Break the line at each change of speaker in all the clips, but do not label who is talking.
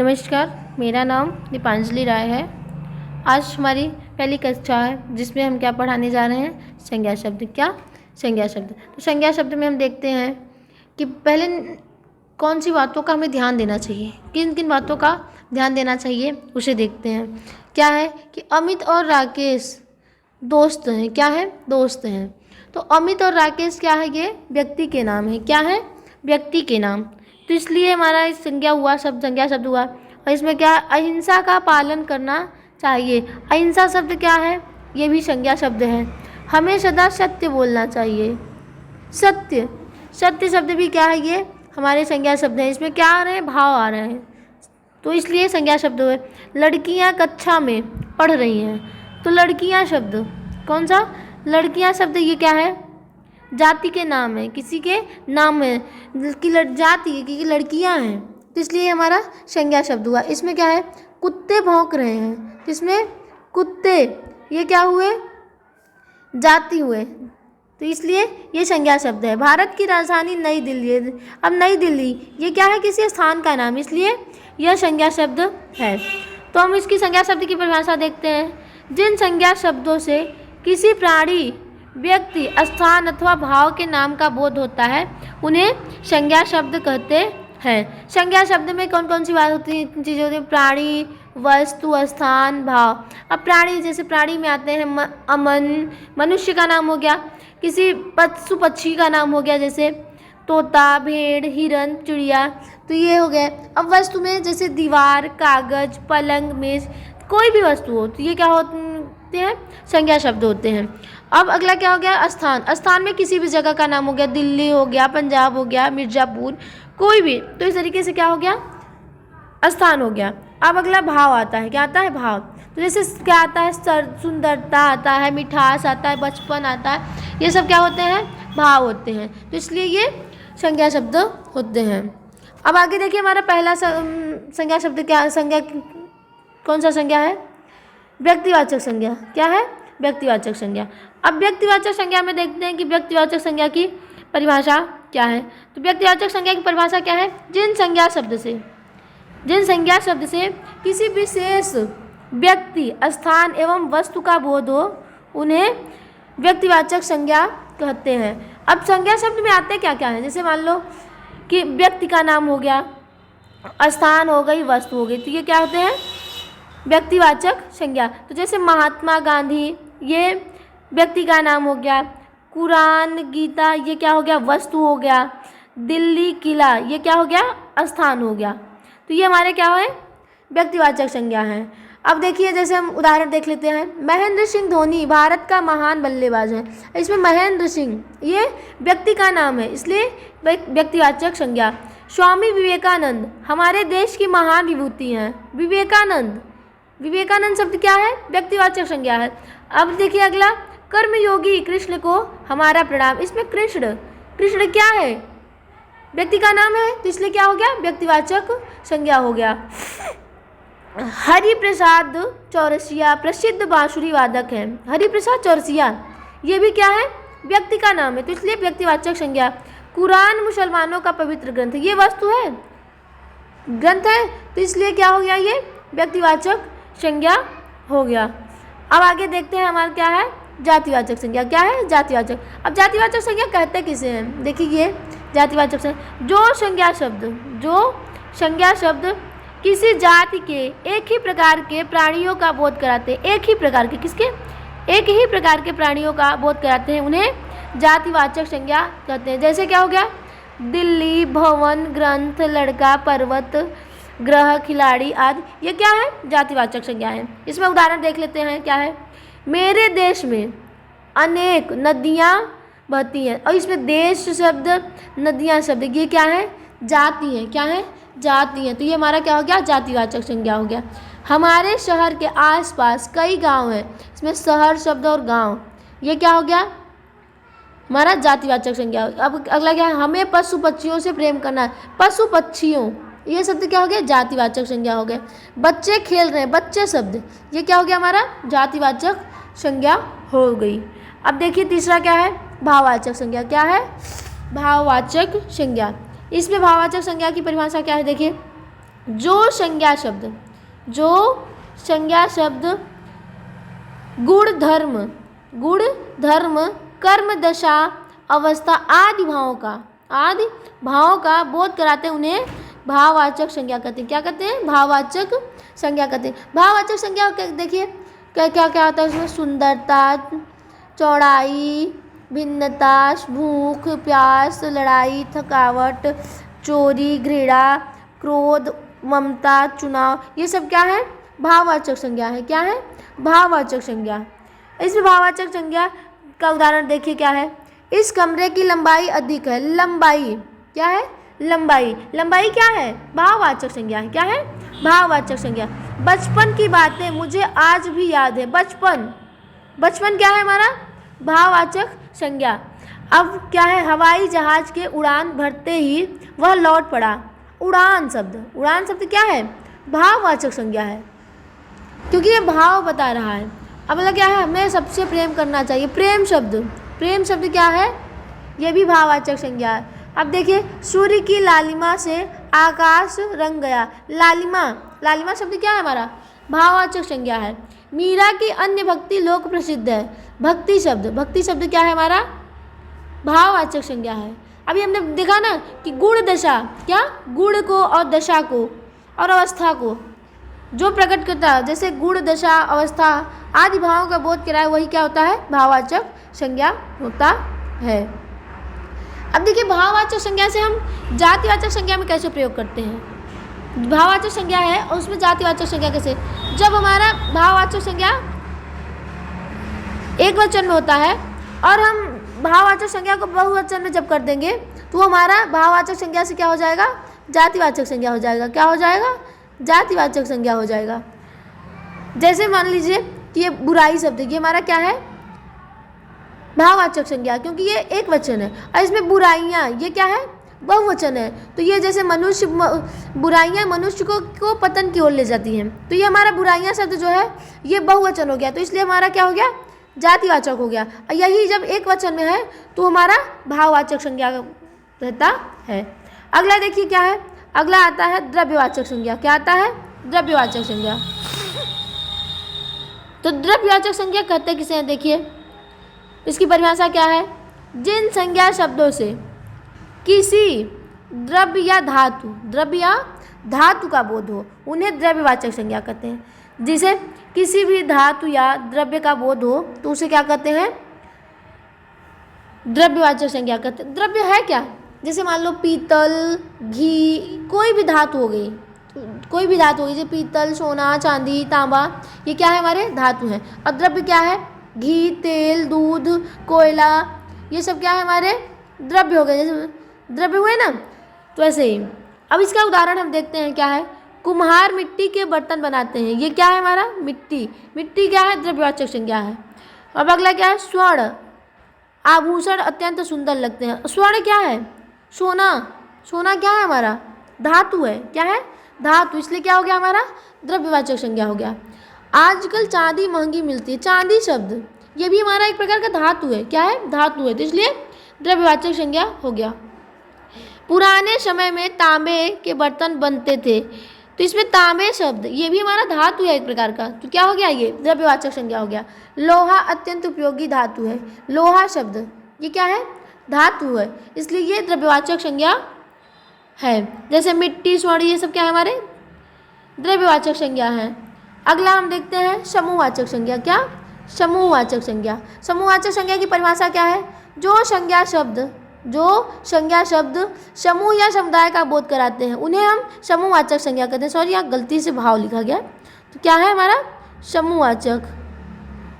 नमस्कार, मेरा नाम दीपांजलि राय है। आज हमारी पहली कक्षा है जिसमें हम क्या पढ़ाने जा रहे हैं, संज्ञा शब्द। क्या संज्ञा शब्द? तो संज्ञा शब्द में हम देखते हैं कि पहले कौन सी बातों का हमें ध्यान देना चाहिए, किन किन बातों का ध्यान देना चाहिए उसे देखते हैं। क्या है कि अमित और राकेश दोस्त हैं। क्या है? दोस्त हैं। तो अमित और राकेश क्या है? ये व्यक्ति के नाम है। क्या है? व्यक्ति के नाम। तो इसलिए हमारा इस संज्ञा शब्द हुआ। और इसमें क्या है? अहिंसा का पालन करना चाहिए। अहिंसा शब्द क्या है? ये भी संज्ञा शब्द है। हमें सदा सत्य बोलना चाहिए। सत्य शब्द भी क्या है? ये हमारे संज्ञा शब्द हैं। इसमें क्या आ रहे हैं? भाव आ रहे हैं, तो इसलिए संज्ञा शब्द हुए। लड़कियां कक्षा में पढ़ रही हैं, तो लड़कियां शब्द कौन सा? लड़कियां शब्द ये क्या है? जाति के नाम है, किसी के नाम है कि जाति की लड़कियां हैं, तो इसलिए हमारा संज्ञा शब्द हुआ। इसमें क्या है? कुत्ते भौंक रहे हैं, तो इसमें कुत्ते ये क्या हुए? जाति हुए, तो इसलिए ये संज्ञा शब्द है। भारत की राजधानी नई दिल्ली है। अब नई दिल्ली ये क्या है? किसी स्थान का नाम, इसलिए यह संज्ञा शब्द है। तो हम इसकी संज्ञा शब्द की परिभाषा देखते हैं। जिन संज्ञा शब्दों से किसी प्राणी, व्यक्ति, स्थान अथवा भाव के नाम का बोध होता है उन्हें संज्ञा शब्द कहते हैं। संज्ञा शब्द में कौन कौन सी बात होती है? चीज़ें होती हैं। प्राणी, वस्तु, स्थान, भाव। अब प्राणी, जैसे प्राणी में आते हैं अमन, मनुष्य का नाम हो गया। किसी पशु पक्षी का नाम हो गया, जैसे तोता, भेड़, हिरन, चिड़िया, तो ये हो गए। अब वस्तु में जैसे दीवार, कागज, पलंग, मेज, कोई भी वस्तु हो तो ये क्या होते हैं? संज्ञा शब्द होते हैं। अब अगला क्या हो गया? स्थान। स्थान में किसी भी जगह का नाम हो गया, दिल्ली हो गया, पंजाब हो गया, मिर्ज़ापुर, कोई भी, तो इस तरीके से क्या हो गया? स्थान हो गया। अब अगला भाव आता है। क्या आता है? भाव। तो जैसे क्या आता है? सुंदरता आता है, मिठास आता है, बचपन आता है, ये सब क्या होते हैं? भाव होते हैं, तो इसलिए ये संज्ञा शब्द होते हैं। अब आगे देखिए, हमारा पहला संज्ञा शब्द क्या? संज्ञा कौन सा संज्ञा है? व्यक्तिवाचक संज्ञा। क्या है? व्यक्तिवाचक संज्ञा। अब व्यक्तिवाचक संज्ञा में देखते हैं कि व्यक्तिवाचक संज्ञा की परिभाषा क्या है। तो व्यक्तिवाचक संज्ञा की परिभाषा क्या है? जिन संज्ञा शब्द से किसी विशेष व्यक्ति, स्थान एवं वस्तु का बोध हो उन्हें व्यक्तिवाचक संज्ञा कहते हैं। अब संज्ञा शब्द में आते क्या क्या है? जैसे मान लो कि व्यक्ति का नाम हो गया, स्थान हो गई, वस्तु हो गई, तो ये क्या होते हैं? व्यक्तिवाचक संज्ञा। तो जैसे महात्मा गांधी, ये व्यक्ति का नाम हो गया। कुरान, गीता, ये क्या हो गया? वस्तु हो गया। दिल्ली किला, ये क्या हो गया? स्थान हो गया। तो ये हमारे क्या है? व्यक्तिवाचक संज्ञा है। अब देखिए, जैसे हम उदाहरण देख लेते हैं। महेंद्र सिंह धोनी भारत का महान बल्लेबाज है। इसमें महेंद्र सिंह ये व्यक्ति का नाम है, इसलिए व्यक्तिवाचक संज्ञा। स्वामी विवेकानंद हमारे देश की महान विभूति हैं। विवेकानंद शब्द क्या है? व्यक्तिवाचक संज्ञा है। अब देखिए अगला, कर्मयोगी कृष्ण को हमारा प्रणाम। इसमें कृष्ण क्या है? व्यक्ति का नाम है, तो इसलिए क्या हो गया? व्यक्तिवाचक संज्ञा हो गया। हरिप्रसाद चौरसिया प्रसिद्ध बांसुरी वादक हैं। हरिप्रसाद चौरसिया ये भी क्या है? व्यक्ति का नाम है, तो इसलिए व्यक्तिवाचक संज्ञा। कुरान मुसलमानों का पवित्र ग्रंथ, ये वस्तु है, ग्रंथ है, तो इसलिए क्या हो गया? ये व्यक्तिवाचक संज्ञा हो गया। अब आगे देखते हैं हमारा क्या है? जातिवाचक संज्ञा। क्या है? जातिवाचक। अब जातिवाचक संज्ञा कहते किसे हैं? देखिए, ये जातिवाचक संज्ञा जो संज्ञा शब्द किसी जाति के एक ही प्रकार के प्राणियों का बोध कराते हैं। एक ही प्रकार के, किसके? एक ही प्रकार के प्राणियों का बोध कराते हैं, उन्हें जातिवाचक संज्ञा कहते हैं। जैसे क्या हो गया? दिल्ली, भवन, ग्रंथ, लड़का, पर्वत, ग्रह, खिलाड़ी आदि, ये क्या है? जातिवाचक संज्ञा है। इसमें उदाहरण देख लेते हैं। क्या है? मेरे देश में अनेक नदियाँ बहती हैं, और इसमें देश शब्द, नदियाँ शब्द, ये क्या है? जाति है। क्या है? जाति है। तो ये हमारा क्या हो गया? जातिवाचक संज्ञा हो गया। हमारे शहर के आसपास कई गांव हैं। इसमें शहर शब्द और गांव, ये क्या हो गया? हमारा जातिवाचक संज्ञा। अब अगला क्या है? हमें पशु पक्षियों से प्रेम करना है। पशु पक्षियों, ये शब्द क्या हो गया? जातिवाचक संज्ञा हो गया। बच्चे खेल रहे हैं, बच्चे शब्द, ये क्या हो गया? हमारा जातिवाचक संज्ञा हो गई। अब देखिए तीसरा क्या है? भाववाचक संज्ञा। क्या है? भाववाचक संज्ञा। इसमें भाववाचक संज्ञा की परिभाषा क्या है? देखिए, जो संज्ञा शब्द, जो संज्ञा शब्द गुण धर्म, गुण धर्म, कर्म दशा, अवस्था आदि भावों का बोध कराते हैं, उन्हें भाववाचक संज्ञा कहते हैं। क्या कहते हैं? भाववाचक संज्ञा कहते हैं। भाववाचक संज्ञा देखिए क्या क्या क्या आता है उसमें? सुंदरता, चौड़ाई, भिन्नता, भूख प्यास, लड़ाई, थकावट, चोरी, घृणा, क्रोध, ममता, चुनाव, ये सब क्या है? भाववाचक संज्ञा है। क्या है? भाववाचक संज्ञा। इसमें भाववाचक संज्ञा का उदाहरण देखिए क्या है? इस कमरे की लंबाई अधिक है। लंबाई क्या है? लंबाई। लंबाई क्या है? भाववाचक संज्ञा है। क्या है? भाववाचक संज्ञा। बचपन की बातें मुझे आज भी याद है। बचपन, बचपन क्या है हमारा? भाववाचक संज्ञा। अब क्या है? हवाई जहाज के उड़ान भरते ही वह लौट पड़ा। उड़ान शब्द, उड़ान शब्द क्या है? भाववाचक संज्ञा है, क्योंकि ये भाव बता रहा है। अब मतलब क्या है? हमें सबसे प्रेम करना चाहिए। प्रेम शब्द, प्रेम शब्द क्या है? ये भी भाववाचक संज्ञा है। अब देखिए, सूर्य की लालिमा से आकाश रंग गया। लालिमा, लालिमा शब्द क्या है हमारा? भाववाचक संज्ञा है। मीरा की अन्य भक्ति लोक प्रसिद्ध है। भक्ति शब्द, भक्ति शब्द क्या है हमारा? भाववाचक संज्ञा है। अभी हमने देखा ना कि गुण दशा, क्या? गुण को और दशा को और अवस्था को जो प्रकट करता है, जैसे गुण दशा अवस्था आदि भावों का बोध कराए, वही क्या होता है? भाववाचक संज्ञा होता है। अब देखिए, भाववाचक संज्ञा से हम जातिवाचक संज्ञा में कैसे प्रयोग करते हैं? भाववाचक संज्ञा है और उसमें जातिवाचक संज्ञा कैसे? जब हमारा भाववाचक संज्ञा एक वचन में होता है और हम भाववाचक संज्ञा को बहुवचन में जब कर देंगे तो हमारा भाववाचक संज्ञा से क्या हो जाएगा? जातिवाचक संज्ञा हो जाएगा। क्या हो जाएगा? जातिवाचक संज्ञा हो जाएगा। जैसे मान लीजिए कि ये बुराई शब्द, ये हमारा क्या है? भाववाचक संज्ञा, क्योंकि ये एक वचन है। और इसमें बुराइयाँ, ये क्या है? बहुवचन है। तो ये जैसे मनुष्य, बुराइयाँ मनुष्य को पतन की ओर ले जाती हैं, तो ये हमारा बुराइयाँ शब्द जो है ये बहुवचन हो गया, तो इसलिए हमारा क्या हो गया? जातिवाचक हो गया। और यही जब एक वचन में है तो हमारा भाववाचक संज्ञा रहता है। अगला देखिए क्या है? अगला आता है द्रव्यवाचक संज्ञा। क्या आता है? द्रव्यवाचक संज्ञा। तो द्रव्यवाचक संज्ञा कहते किसे हैं? देखिए इसकी परिभाषा क्या है? जिन संज्ञा शब्दों से किसी द्रव्य या धातु, द्रव्य या धातु का बोध हो, उन्हें द्रव्यवाचक संज्ञा कहते हैं। जिसे किसी भी धातु या द्रव्य का बोध हो तो उसे क्या कहते हैं? द्रव्यवाचक संज्ञा कहते हैं। द्रव्य है क्या? जैसे मान लो पीतल, घी, कोई भी धातु हो गई, कोई भी धातु हो गई, जैसे पीतल, सोना, चांदी, तांबा, ये क्या है? हमारे धातु हैं। और द्रव्य क्या है? घी, तेल, दूध, कोयला, ये सब क्या है? हमारे द्रव्य हो गए। जैसे द्रव्य हुए ना, तो ऐसे ही। अब इसका उदाहरण हम देखते हैं क्या है? कुम्हार मिट्टी के बर्तन बनाते हैं। ये क्या है हमारा? मिट्टी। मिट्टी क्या है? द्रव्यवाचक संज्ञा है। अब अगला क्या है? स्वर्ण, आभूषण अत्यंत सुंदर लगते हैं। स्वर्ण क्या है? सोना। सोना क्या है हमारा? धातु है। क्या है? धातु, इसलिए क्या हो गया हमारा? द्रव्यवाचक संज्ञा हो गया। आजकल चांदी महंगी मिलती है। चांदी शब्द ये भी हमारा एक प्रकार का धातु है। क्या है? धातु है, तो इसलिए द्रव्यवाचक संज्ञा हो गया। पुराने समय में तांबे के बर्तन बनते थे, तो इसमें तांबे शब्द ये भी हमारा धातु है एक प्रकार का, तो क्या हो गया? ये द्रव्यवाचक संज्ञा हो गया। लोहा अत्यंत उपयोगी धातु है। लोहा शब्द ये क्या है? धातु है, इसलिए ये द्रव्यवाचक संज्ञा है। जैसे मिट्टी, स्वर्ण, ये सब क्या है? हमारे द्रव्यवाचक संज्ञा है। अगला हम देखते हैं समूहवाचक संज्ञा। क्या? समूहवाचक संज्ञा। समूहवाचक संज्ञा की परिभाषा क्या है? जो संज्ञा शब्द समूह या समुदाय का बोध कराते हैं, उन्हें हम समूहवाचक संज्ञा कहते हैं। सॉरी, यहाँ गलती से भाव लिखा गया, तो क्या है हमारा? समूहवाचक।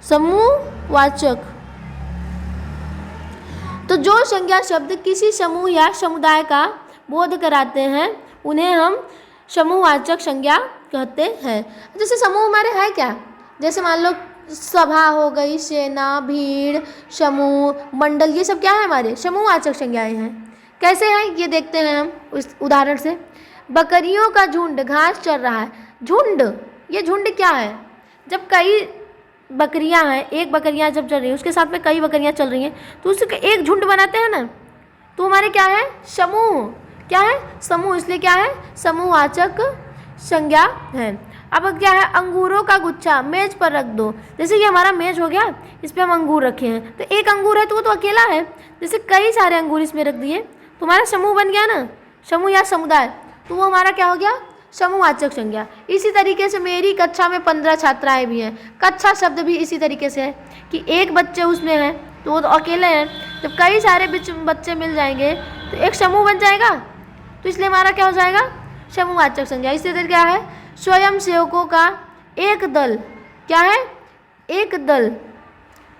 समूहवाचक। तो जो संज्ञा शब्द किसी समूह या समुदाय का बोध कराते हैं, उन्हें हम समूहवाचक संज्ञा कहते हैं। जैसे समूह हमारे है क्या? जैसे मान लो सभा हो गई, सेना, भीड़, समूह, मंडल, ये सब क्या है? हमारे समूहवाचक संज्ञाएं हैं। कैसे हैं ये देखते हैं हम उस उदाहरण से। बकरियों का झुंड घास चर रहा है। झुंड, ये झुंड क्या है? जब कई बकरियां हैं, एक बकरियां जब चल रही है, उसके साथ में कई बकरियां चल रही हैं, तो उसके एक झुंड बनाते हैं ना, तो हमारे क्या है? समूह। क्या है? समूह, इसलिए क्या है? समूहवाचक संज्ञा है। अब क्या है, अंगूरों का गुच्छा मेज पर रख दो। जैसे कि हमारा मेज हो गया, इस पर हम अंगूर रखे हैं, तो एक अंगूर है तो वो तो अकेला है। जैसे कई सारे अंगूर इसमें रख दिए तो हमारा समूह बन गया ना, समूह या समुदाय, तो वो हमारा क्या हो गया, समूहवाचक संज्ञा। इसी तरीके से मेरी कक्षा में 15 छात्राएं भी हैं। कक्षा शब्द भी इसी तरीके से है कि एक बच्चे उसमें है तो वो तो अकेले हैं, जब कई सारे बच्चे मिल जाएंगे तो एक समूह बन जाएगा, तो इसलिए हमारा क्या हो जाएगा, समूहवाचक संज्ञा। इसी तरह क्या है, स्वयं सेवकों का एक दल, क्या है, एक दल,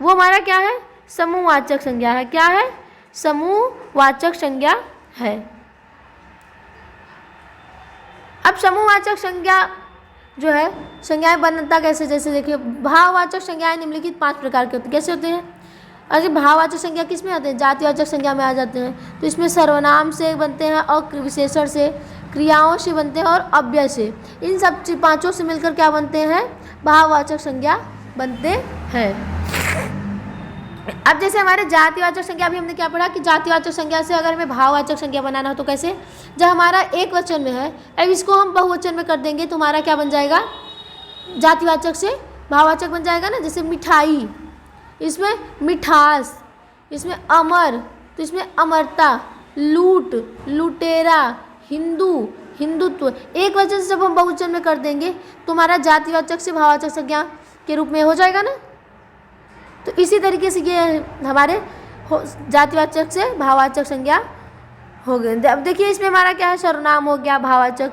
वो हमारा क्या है, समूहवाचक संज्ञा है। क्या है, समूहवाचक संज्ञा है। अब समूहवाचक संज्ञा जो है, संज्ञाएं बनता कैसे, जैसे देखिए भाववाचक संज्ञाएं निम्नलिखित 5 प्रकार के होते हैं। कैसे होते हैं, अगर भाववाचक संज्ञा किस में आते हैं, जातिवाचक संज्ञा में आ जाते हैं। तो इसमें सर्वनाम से बनते हैं और विशेषण से, क्रियाओं से बनते हैं और अव्यय से। इन सब 5 से मिलकर क्या बनते हैं, भाववाचक संज्ञा बनते हैं। अब जैसे हमारे जातिवाचक संज्ञा, अभी हमने क्या पढ़ा कि जातिवाचक संज्ञा से अगर हमें भाववाचक संज्ञा बनाना हो तो कैसे, जब हमारा एक वचन में है, अब इसको हम बहुवचन में कर देंगे तो हमारा क्या बन जाएगा, जातिवाचक से भाववाचक बन जाएगा ना। जैसे मिठाई, इसमें मिठास, इसमें अमर, तो इसमें अमरता, लूट, लुटेरा, हिंदू, हिंदुत्व। एक वचन से जब हम बहुवचन में कर देंगे तो हमारा जातिवाचक से भाववाचक संज्ञा के रूप में हो जाएगा ना। तो इसी तरीके से ये हमारे जातिवाचक से भाववाचक संज्ञा हो गए। अब देखिए इसमें हमारा क्या है, सर्वनाम हो गया भाववाचक।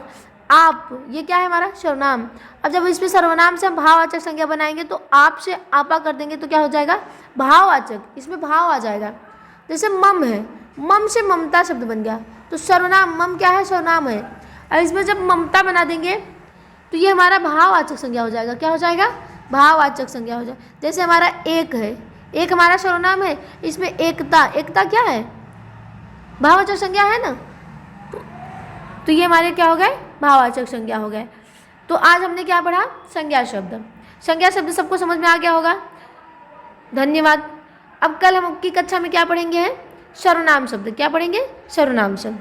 आप, ये क्या है हमारा सर्वनाम। अब जब इसमें सर्वनाम से हम भाववाचक संज्ञा बनाएंगे तो आप से आपा कर देंगे तो क्या हो जाएगा, भाववाचक, इसमें भाव आ जाएगा। जैसे मम है, मम से ममता शब्द बन गया, तो सर्वनाम, मम क्या है, सर्वनाम है। और इसमें जब ममता बना देंगे तो ये हमारा भाववाचक संज्ञा हो जाएगा। क्या हो जाएगा, भाववाचक संज्ञा हो जाए। जैसे हमारा एक है, एक हमारा सर्वनाम है, इसमें एकता, एकता क्या है, भाववाचक संज्ञा है ना। तो ये हमारे क्या हो गए, भाववाचक संज्ञा हो गए। तो आज हमने क्या पढ़ा, संज्ञा शब्द। संज्ञा शब्द सबको समझ में आ गया होगा, धन्यवाद। अब कल हम की कक्षा में क्या पढ़ेंगे, सर्वनाम शब्द। क्या पढ़ेंगे, सर्वनाम शब्द।